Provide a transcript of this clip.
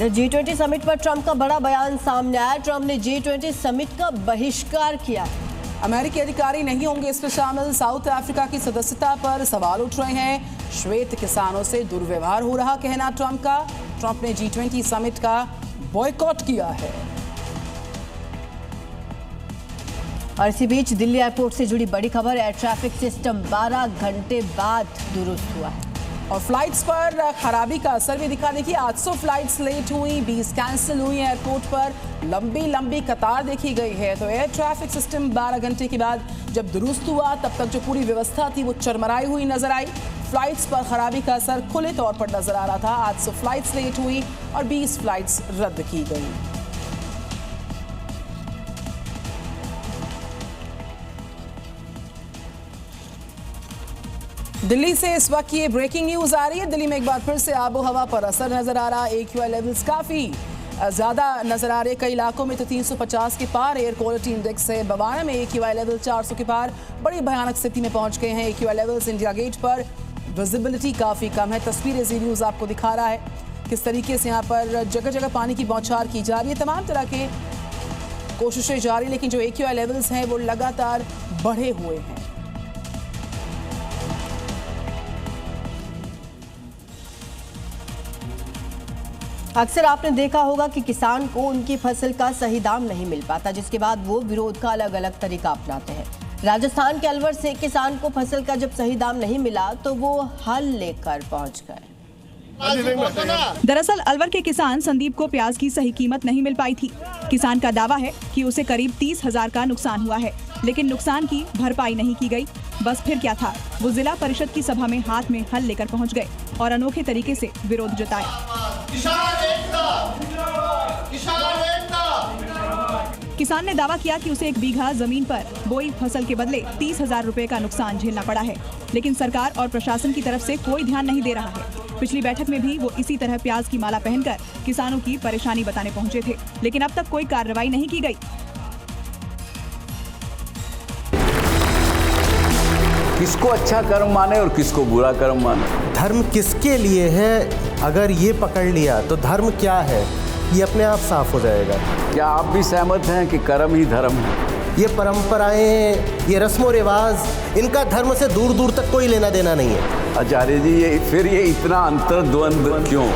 इधर G20 summit पर Trump का बड़ा बयान सामने आया। ट्रंप ने G20 समिट का बहिष्कार किया। अमेरिकी अधिकारी नहीं होंगे इसमें शामिल। साउथ अफ्रीका की सदस्यता पर सवाल उठ रहे हैं। श्वेत किसानों से दुर्व्यवहार हो रहा कहना ट्रंप का। ट्रंप ने G20 समिट का बॉयकॉट किया है। और इसी बीच दिल्ली एयरपोर्ट से जुड़ी बड़ी खबर। एयर ट्रैफिक सिस्टम 12 घंटे बाद दुरुस्त हुआ है और फ्लाइट्स पर खराबी का असर भी दिखा। देखिए 800 फ्लाइट्स लेट हुई, 20 कैंसिल हुई। एयरपोर्ट पर लंबी कतार देखी गई है। तो एयर ट्रैफिक सिस्टम 12 घंटे के बाद जब दुरुस्त हुआ तब तक जो पूरी व्यवस्था थी वो चरमराई हुई नजर आई। फ्लाइट्स पर खराबी का असर खुले तौर पर नजर आ रहा था। 800 फ्लाइट्स लेट हुई और 20 फ्लाइट्स रद्द की गई। दिल्ली से इस वक्त ये ब्रेकिंग न्यूज आ रही है। दिल्ली में एक बार फिर से आबो हवा पर असर नजर आ रहा है। AQI लेवल्स काफी ज्यादा नजर आ रहे हैं। कई इलाकों में तो 350 के पार एयर क्वालिटी इंडेक्स है। बवाना में AQI लेवल 400 के पार बड़ी भयानक स्थिति में पहुंच गए हैं। AQI लेवल्स इंडिया गेट पर विजिबिलिटी काफी कम है। तस्वीरें जी न्यूज आपको दिखा रहा है किस तरीके से यहाँ पर जगह जगह पानी की बौछार की जा रही है। तमाम तरह के कोशिशें जारी, लेकिन जो AQI लेवल्स हैं वो लगातार बढ़े हुए हैं। अक्सर आपने देखा होगा कि किसान को उनकी फसल का सही दाम नहीं मिल पाता, जिसके बाद वो विरोध का अलग अलग तरीका अपनाते हैं। राजस्थान के अलवर से किसान को फसल का जब सही दाम नहीं मिला तो वो हल लेकर पहुंच गए। दरअसल अलवर के किसान संदीप को प्याज की सही कीमत नहीं मिल पाई थी। किसान का दावा है कि उसे करीब 30,000 का नुकसान हुआ है, लेकिन नुकसान की भरपाई नहीं की गई। बस फिर क्या था, वो जिला परिषद की सभा में हाथ में हल लेकर पहुंच गए और अनोखे तरीके से विरोध जताया। किसान ने दावा किया कि उसे 1 बीघा जमीन पर बोई फसल के बदले 30,000 रुपए का नुकसान झेलना पड़ा है, लेकिन सरकार और प्रशासन की तरफ से कोई ध्यान नहीं दे रहा है। पिछली बैठक में भी वो इसी तरह प्याज की माला पहनकर किसानों की परेशानी बताने पहुंचे थे, लेकिन अब तक कोई कार्रवाई नहीं की गई। किसको अच्छा कर्म माने और किसको बुरा कर्म माने। धर्म किसके लिए है, अगर ये पकड़ लिया तो धर्म क्या है ये अपने आप साफ हो जाएगा। क्या आप भी सहमत हैं कि कर्म ही धर्म है? ये परंपराएं, ये रस्मों रिवाज, इनका धर्म से दूर दूर तक कोई लेना देना नहीं है। आचार्य जी, ये इतना अंतर्द्वंद क्यों?